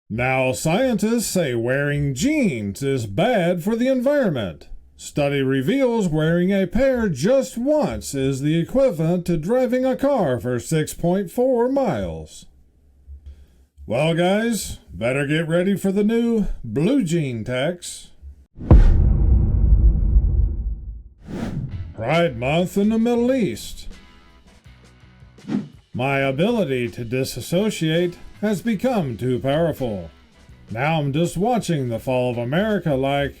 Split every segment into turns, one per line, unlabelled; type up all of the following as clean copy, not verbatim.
Now, scientists say wearing jeans is bad for the environment. Study reveals wearing a pair just once is the equivalent to driving a car for 6.4 miles. Well, guys, better get ready for the new blue jean tax. Pride Month in the Middle East. My ability to disassociate has become too powerful. Now I'm just watching the fall of America like,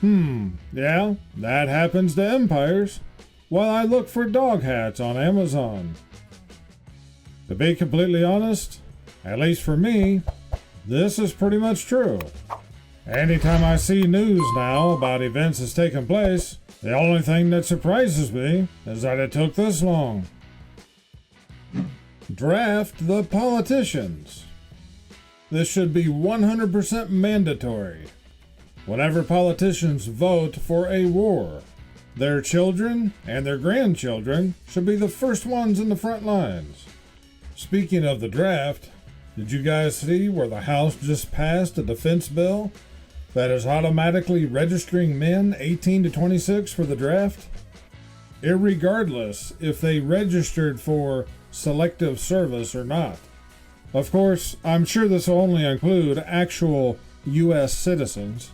yeah, that happens to empires, while I look for dog hats on Amazon. To be completely honest, at least for me, this is pretty much true. Anytime I see news now about events that's taken place, the only thing that surprises me is that it took this long. Draft the politicians. This should be 100% mandatory. Whenever politicians vote for a war, their children and their grandchildren should be the first ones in the front lines. Speaking of the draft, did you guys see where the House just passed a defense bill that is automatically registering men 18 to 26 for the draft? Irregardless if they registered for selective service or not. Of course, I'm sure this will only include actual U.S. citizens.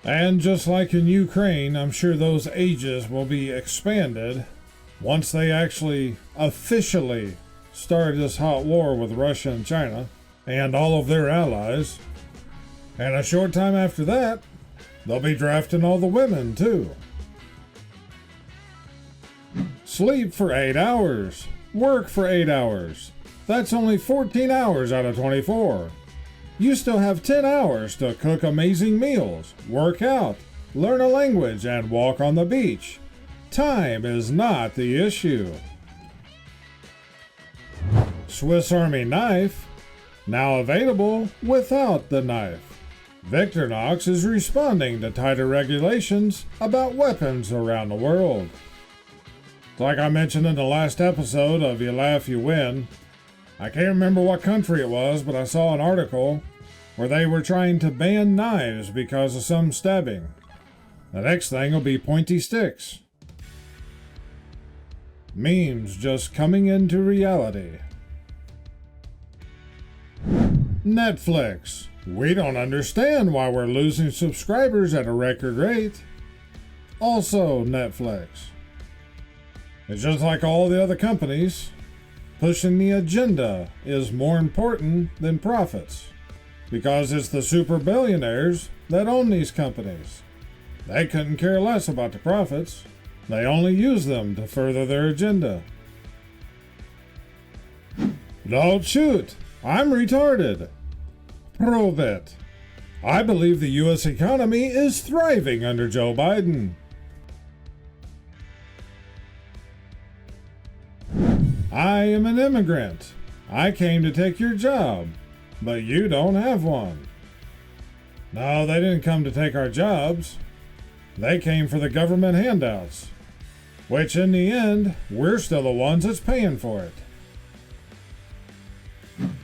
And just like in Ukraine, I'm sure those ages will be expanded once they actually officially start this hot war with Russia and China and all of their allies. And a short time after that, they'll be drafting all the women too. Sleep for 8 hours. Work for 8 hours. That's only 14 hours out of 24. You still have 10 hours to cook amazing meals, work out, learn a language, and walk on the beach. Time is not the issue. Swiss Army knife, now available without the knife. Victorinox is responding to tighter regulations about weapons around the world. Like I mentioned in the last episode of You Laugh, You Win, I can't remember what country it was, but I saw an article where they were trying to ban knives because of some stabbing. The next thing will be pointy sticks. Memes just coming into reality. Netflix. We don't understand why we're losing subscribers at a record rate. Also Netflix. It's just like all the other companies. Pushing the agenda is more important than profits, because it's the super billionaires that own these companies. They couldn't care less about the profits. They only use them to further their agenda. Don't shoot! I'm retarded! Prove it! I believe the U.S. economy is thriving under Joe Biden. I am an immigrant. I came to take your job, but you don't have one. No, they didn't come to take our jobs. They came for the government handouts, which in the end, we're still the ones that's paying for it.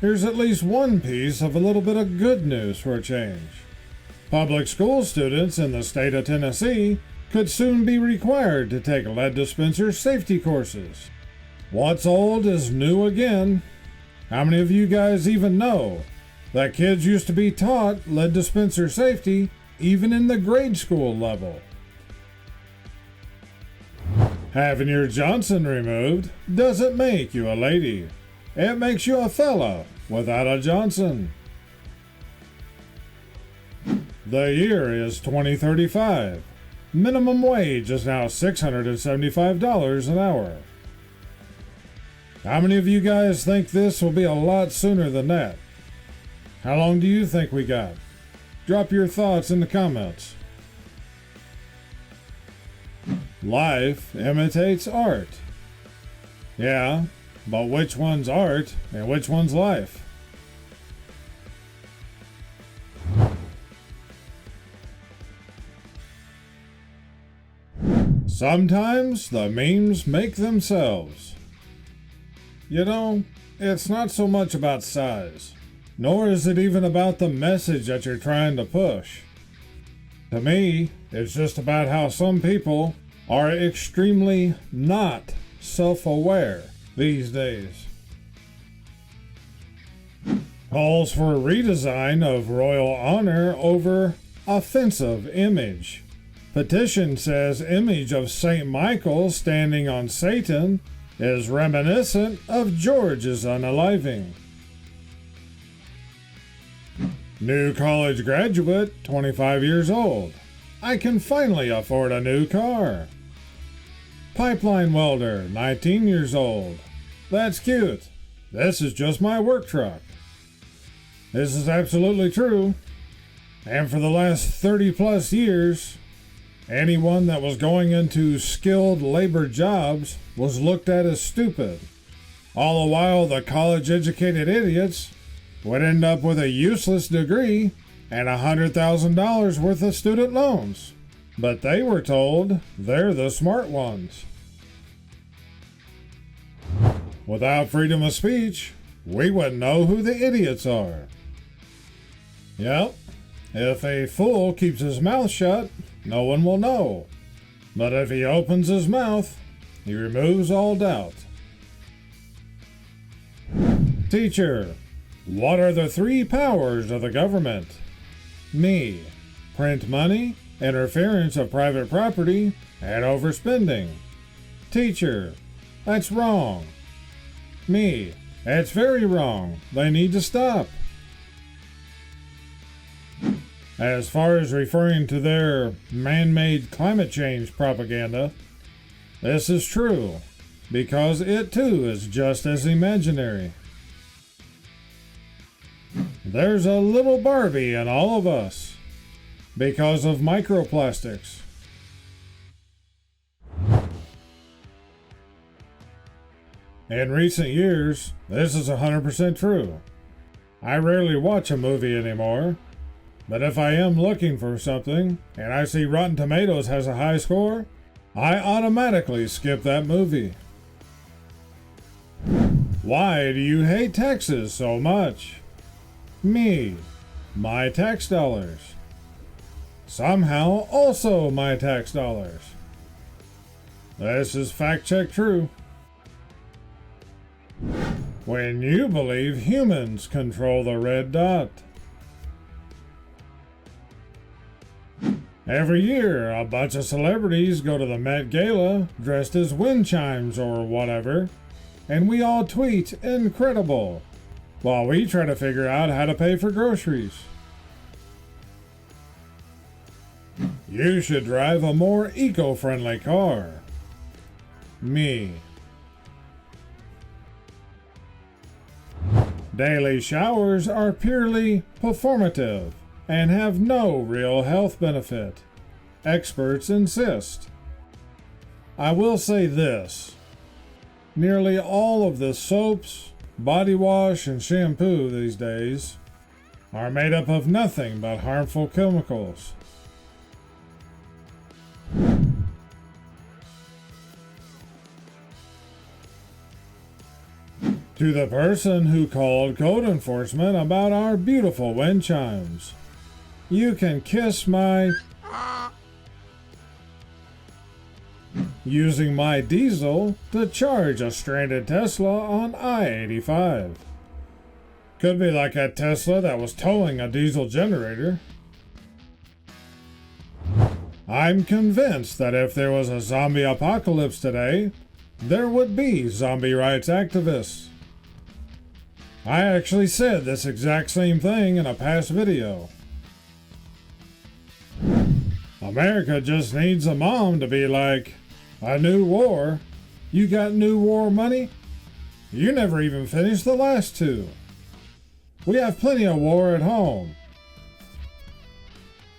Here's at least one piece of a little bit of good news for a change. Public school students in the state of Tennessee could soon be required to take lead dispenser safety courses. What's old is new again. How many of you guys even know that kids used to be taught lead dispenser safety even in the grade school level? Having your Johnson removed doesn't make you a lady. It makes you a fella without a Johnson. The year is 2035. Minimum wage is now $675 an hour. How many of you guys think this will be a lot sooner than that? How long do you think we got? Drop your thoughts in the comments. Life imitates art. Yeah, but which one's art and which one's life? Sometimes the memes make themselves. You know, it's not so much about size. nor is it even about the message that you're trying to push. To me, it's just about how some people are extremely not self-aware these days. Calls for a redesign of royal honor over offensive image. Petition says image of St. Michael standing on Satan is reminiscent of George's unaliving. New college graduate, 25 years old. I can finally afford a new car. Pipeline welder, 19 years old. That's cute. This is just my work truck. This is absolutely true. And for the last 30 plus years, anyone that was going into skilled labor jobs was looked at as stupid. All the while, the college-educated idiots would end up with a useless degree and $100,000 worth of student loans. But they were told they're the smart ones. Without freedom of speech, we wouldn't know who the idiots are. Yep, if a fool keeps his mouth shut, no one will know. But if he opens his mouth, he removes all doubt. Teacher, what are the three powers of the government? Me, print money, interference of private property, and overspending. Teacher, that's wrong. Me, that's very wrong. They need to stop. As far as referring to their man-made climate change propaganda, this is true, because it too is just as imaginary. There's a little Barbie in all of us, because of microplastics. In recent years, this is 100% true. I rarely watch a movie anymore, but if I am looking for something and I see Rotten Tomatoes has a high score, I automatically skip that movie. Why do you hate taxes so much? Me, my tax dollars. Somehow also my tax dollars. This is fact-check true. When you believe humans control the red dot. Every year, a bunch of celebrities go to the Met Gala dressed as wind chimes or whatever, and we all tweet incredible, while we try to figure out how to pay for groceries. You should drive a more eco-friendly car. Me. Daily showers are purely performative and have no real health benefit. Experts insist. I will say this. Nearly all of the soaps, body wash, and shampoo these days are made up of nothing but harmful chemicals. To the person who called code enforcement about our beautiful wind chimes, you can kiss my... using my diesel to charge a stranded Tesla on I-85. Could be like a Tesla that was towing a diesel generator. I'm convinced that if there was a zombie apocalypse today, there would be zombie rights activists. I actually said this exact same thing in a past video. America just needs a mom to be like, a new war? You got new war money? You never even finished the last two. We have plenty of war at home.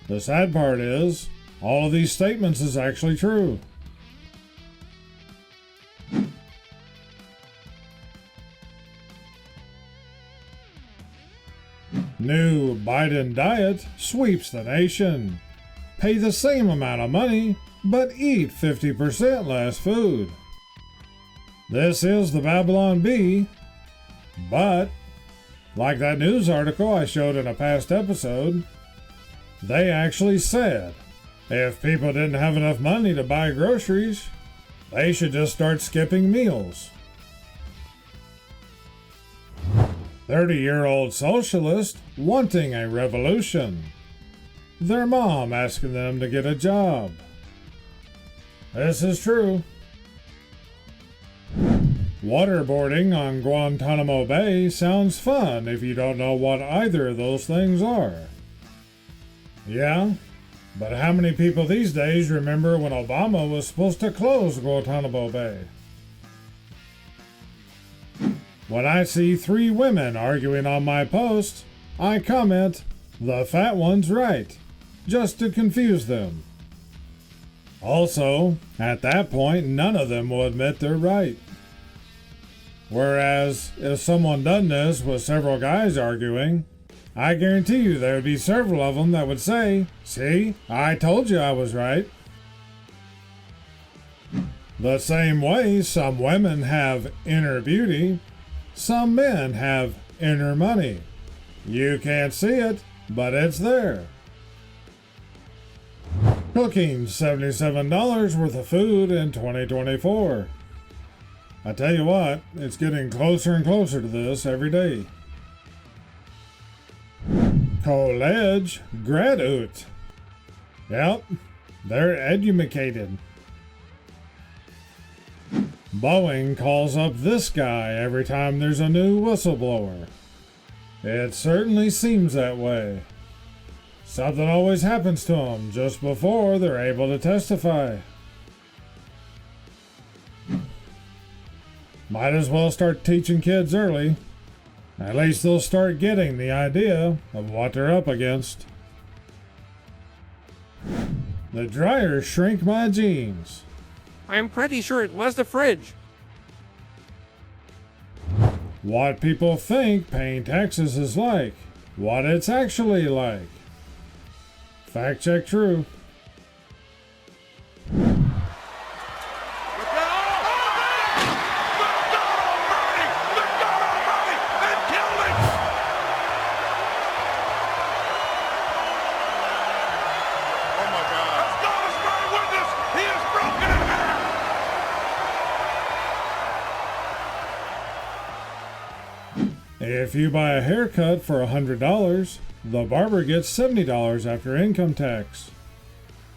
The sad part is, all of these statements is actually true. New Biden diet sweeps the nation. Pay the same amount of money, but eat 50% less food. This is the Babylon Bee, but Like that news article I showed in a past episode, they actually said if people didn't have enough money to buy groceries, they should just start skipping meals. 30-year-old socialist wanting a revolution. Their mom asking them to get a job. This is true. Waterboarding on Guantanamo Bay sounds fun if you don't know what either of those things are. Yeah, but how many people these days remember when Obama was supposed to close Guantanamo Bay? When I see 3 women arguing on my post, I comment, "The fat one's right," just to confuse them. Also, at that point, none of them will admit they're right. Whereas, if someone done this with several guys arguing, I guarantee you there would be several of them that would say, "See, I told you I was right." The same way some women have inner beauty, some men have inner money. You can't see it, but it's there. Cooking $77 worth of food in 2024. I tell you what, it's getting closer and closer to this every day. College graduate. Yep, they're educated. Boeing calls up this guy every time there's a new whistleblower. It certainly seems that way. Something always happens to them just before they're able to testify. Might as well start teaching kids early. At least they'll start getting the idea of what they're up against. The dryer shrink my jeans.
I'm pretty sure it was the fridge.
What people think paying taxes is like. What it's actually like. Fact check true. If you buy a haircut for $100, the barber gets $70 after income tax.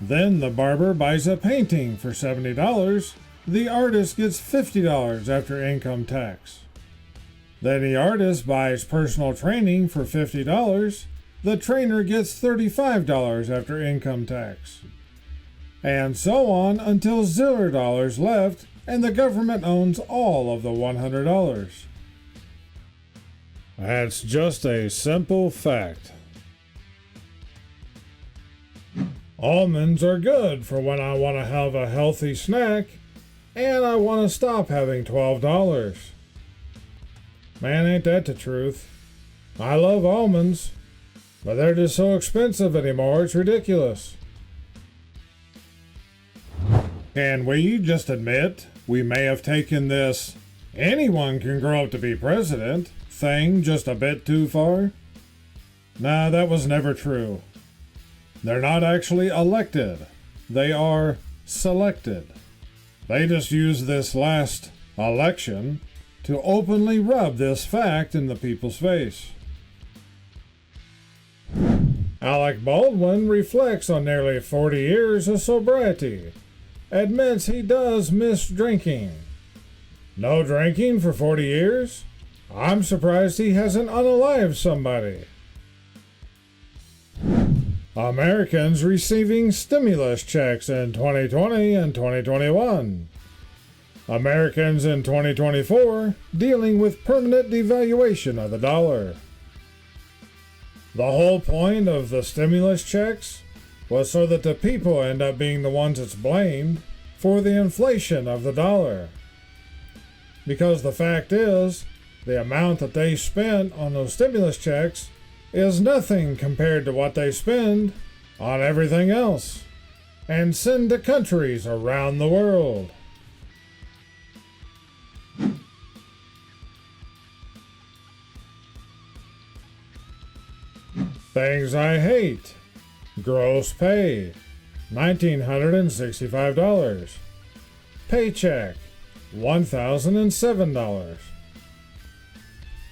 Then the barber buys a painting for $70, the artist gets $50 after income tax. Then the artist buys personal training for $50, the trainer gets $35 after income tax. And so on until $0 left and the government owns all of the $100. That's just a simple fact. Almonds are good for when I want to have a healthy snack and I want to stop having $12. Man, ain't that the truth? I love almonds, but they're just so expensive anymore, it's ridiculous. Can we just admit we may have taken this anyone can grow up to be president thing just a bit too far? Nah, that was never true. They're not actually elected. They are selected. They just used this last election to openly rub this fact in the people's face. Alec Baldwin reflects on nearly 40 years of sobriety. Admits he does miss drinking. No drinking for 40 years? I'm surprised he hasn't unalived somebody. Americans receiving stimulus checks in 2020 and 2021. Americans in 2024 dealing with permanent devaluation of the dollar. The whole point of the stimulus checks was so that the people end up being the ones that's blamed for the inflation of the dollar. Because the fact is, the amount that they spent on those stimulus checks is nothing compared to what they spend on everything else and send to countries around the world. Things I hate. Gross pay, $1,965. Paycheck, $1,007.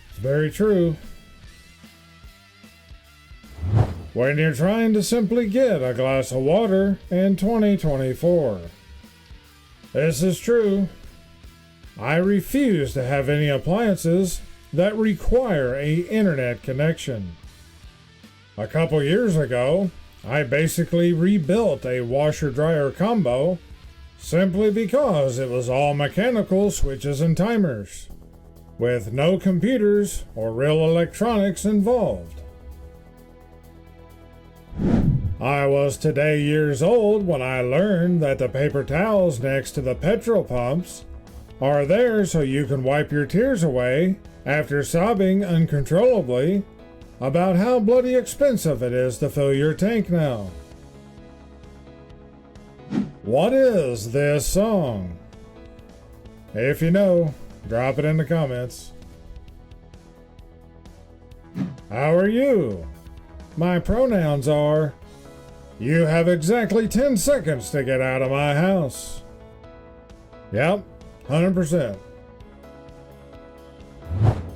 It's very true. When you're trying to simply get a glass of water in 2024. This is true. I refuse to have any appliances that require an internet connection. A couple years ago, I basically rebuilt a washer-dryer combo simply because it was all mechanical switches and timers, with no computers or real electronics involved. I was today years old when I learned that the paper towels next to the petrol pumps are there so you can wipe your tears away after sobbing uncontrollably about how bloody expensive it is to fill your tank now. What is this song? If you know, drop it in the comments. How are you? My pronouns are, you have exactly 10 seconds to get out of my house. Yep, 100%.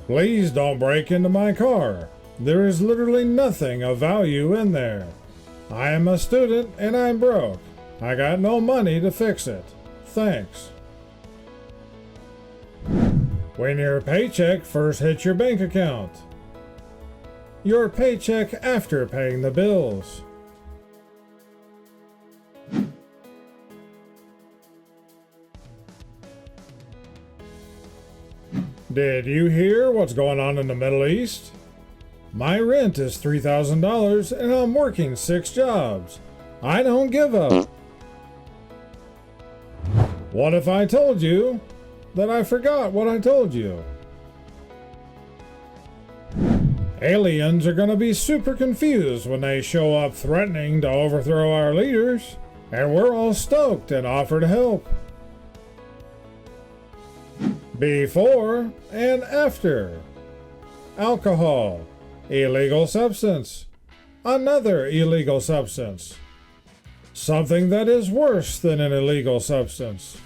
Please don't break into my car. There is literally nothing of value in there. I am a student and I'm broke. I got no money to fix it. Thanks. When your paycheck first hits your bank account. Your paycheck after paying the bills. Did you hear what's going on in the Middle East? My rent is $3,000 and I'm working 6 jobs. I don't give up. What if I told you that I forgot what I told you? Aliens are gonna be super confused when they show up threatening to overthrow our leaders, and we're all stoked and offer to help. Before and after. Alcohol. Illegal substance. Another illegal substance. Something that is worse than an illegal substance.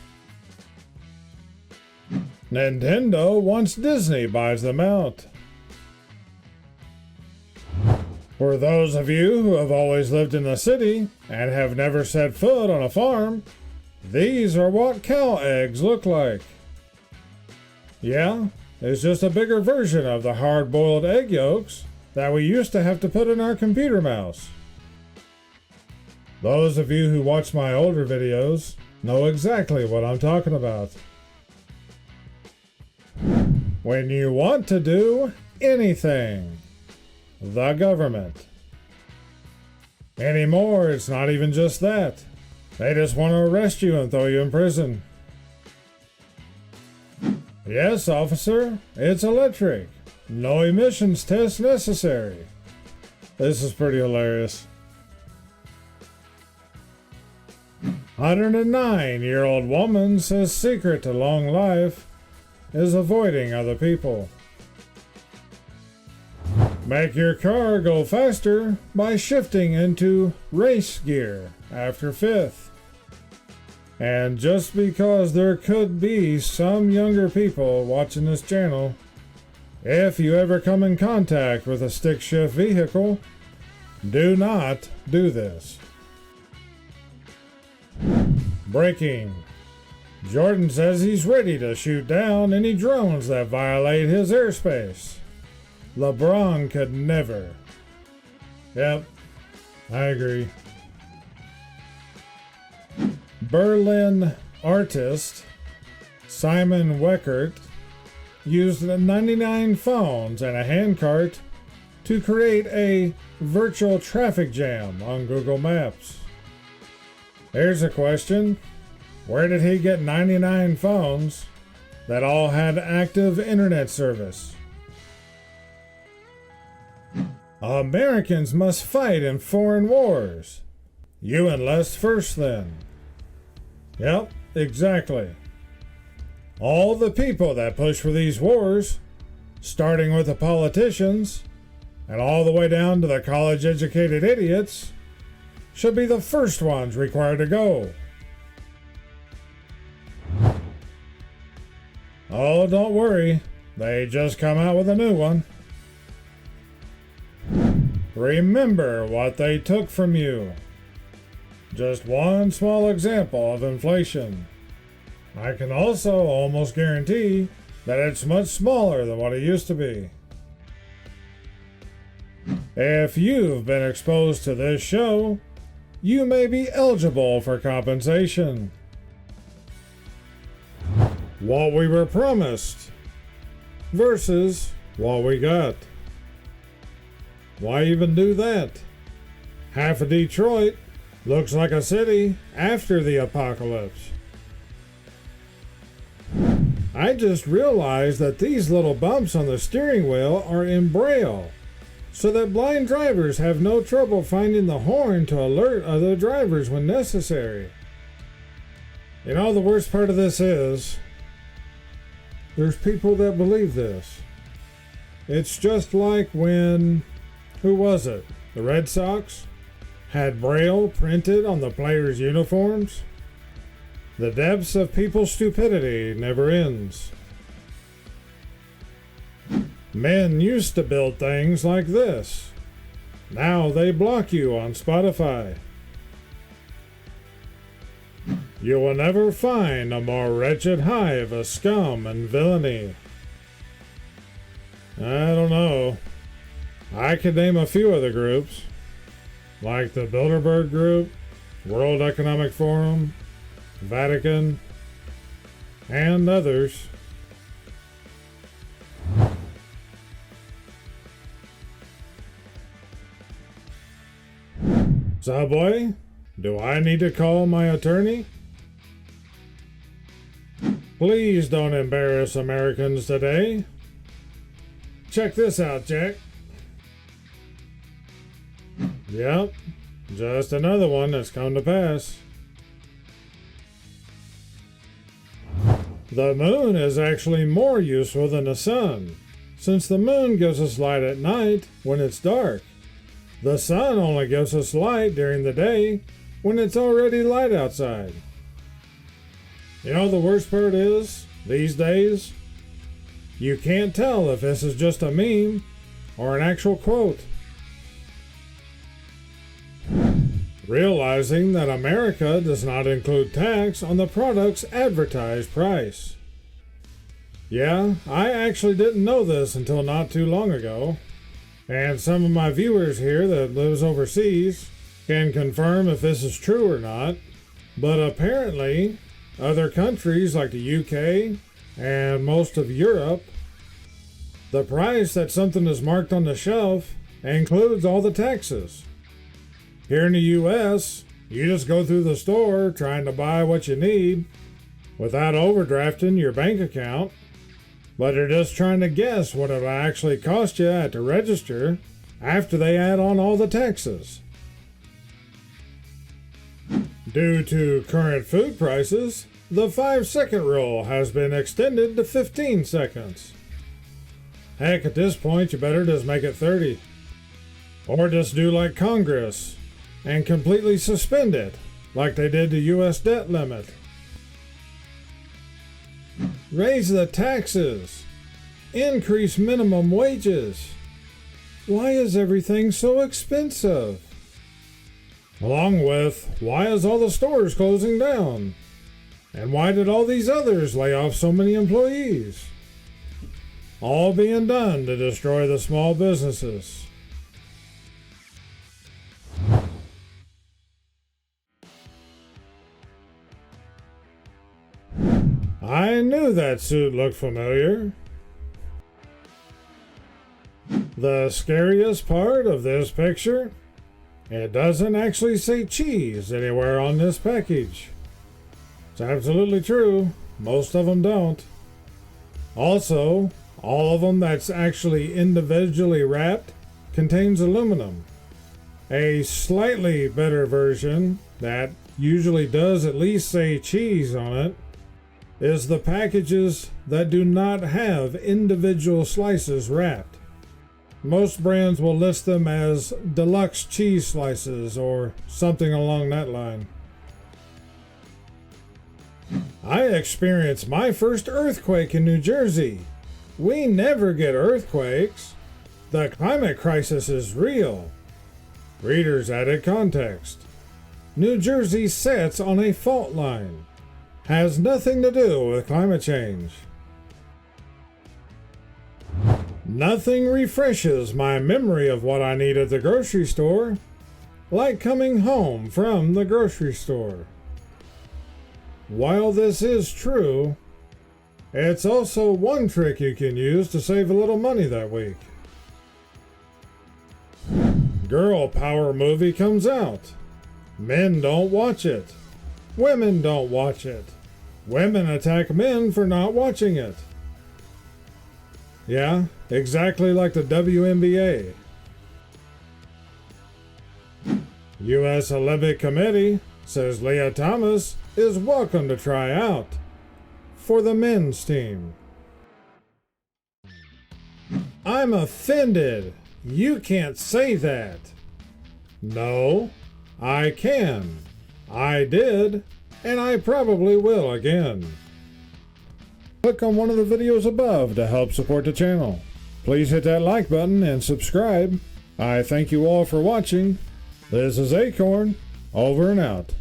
Nintendo once Disney buys them out. For those of you who have always lived in the city and have never set foot on a farm, these are what cow eggs look like. Yeah, it's just a bigger version of the hard-boiled egg yolks that we used to have to put in our computer mouse. Those of you who watch my older videos know exactly what I'm talking about. When you want to do anything, the government. Anymore, it's not even just that. They just want to arrest you and throw you in prison. Yes, officer, it's electric. No emissions test necessary. This is pretty hilarious. 109-year-old woman says secret to long life is avoiding other people. Make your car go faster by shifting into race gear after 5th. And just because there could be some younger people watching this channel, if you ever come in contact with a stick shift vehicle, do not do this. Breaking. Jordan says he's ready to shoot down any drones that violate his airspace. LeBron could never. Yep, I agree. Berlin artist Simon Weckert used 99 phones and a handcart to create a virtual traffic jam on Google Maps. Here's a question. Where did he get 99 phones that all had active internet service? Americans must fight in foreign wars. You enlist first then. Yep, exactly. All the people that push for these wars, starting with the politicians, and all the way down to the college-educated idiots, should be the first ones required to go. Oh, don't worry, they just come out with a new one. Remember what they took from you. Just one small example of inflation. I can also almost guarantee that it's much smaller than what it used to be. If you've been exposed to this show, you may be eligible for compensation. What we were promised versus what we got. Why even do that? Half of Detroit looks like a city after the apocalypse. I just realized that these little bumps on the steering wheel are in Braille, so that blind drivers have no trouble finding the horn to alert other drivers when necessary. You know, the worst part of this is, there's people that believe this. It's just like when, who was it? The Red Sox had Braille printed on the players' uniforms. The depths of people's stupidity never ends. Men used to build things like this. Now they block you on Spotify. You will never find a more wretched hive of scum and villainy. I don't know. I could name a few other groups, like the Bilderberg Group, World Economic Forum, Vatican, and others. Subway, do I need to call my attorney? Please don't embarrass Americans today. Check this out, Jack. Yep, just another one that's come to pass. The moon is actually more useful than the sun, since the moon gives us light at night when it's dark. The sun only gives us light during the day when it's already light outside. You know, the worst part is, these days, you can't tell if this is just a meme or an actual quote. Realizing that America does not include tax on the product's advertised price. Yeah, I actually didn't know this until not too long ago, and some of my viewers here that lives overseas can confirm if this is true or not, but apparently other countries like the UK and most of Europe, the price that something is marked on the shelf includes all the taxes. Here in the US, you just go through the store trying to buy what you need without overdrafting your bank account, but you're just trying to guess what it'll actually cost you at the register after they add on all the taxes. Due to current food prices, the 5-second rule has been extended to 15 seconds. Heck, at this point, you better just make it 30. Or just do like Congress and completely suspend it, like they did the US debt limit. Raise the taxes. Increase minimum wages. Why is everything so expensive? Along with, why is all the stores closing down? And why did all these others lay off so many employees? All being done to destroy the small businesses. I knew that suit looked familiar. The scariest part of this picture, it doesn't actually say cheese anywhere on this package. It's absolutely true. Most of them don't. Also, all of them that's actually individually wrapped contains aluminum. A slightly better version that usually does at least say cheese on it is the packages that do not have individual slices wrapped. Most brands will list them as deluxe cheese slices or something along that line. I experienced my first earthquake in New Jersey. We never get earthquakes. The climate crisis is real. Readers added context. New Jersey sits on a fault line. Has nothing to do with climate change. Nothing refreshes my memory of what I need at the grocery store like coming home from the grocery store. While this is true, it's also one trick you can use to save a little money that week. Girl power movie comes out. Men don't watch it. Women don't watch it. Women attack men for not watching it. Yeah, exactly like the WNBA. U.S. Olympic Committee says Leah Thomas is welcome to try out for the men's team. I'm offended. You can't say that. No, I can. I did, and I probably will again. Click on one of the videos above to help support the channel. Please hit that like button and subscribe. I thank you all for watching. This is Akorn, over and out.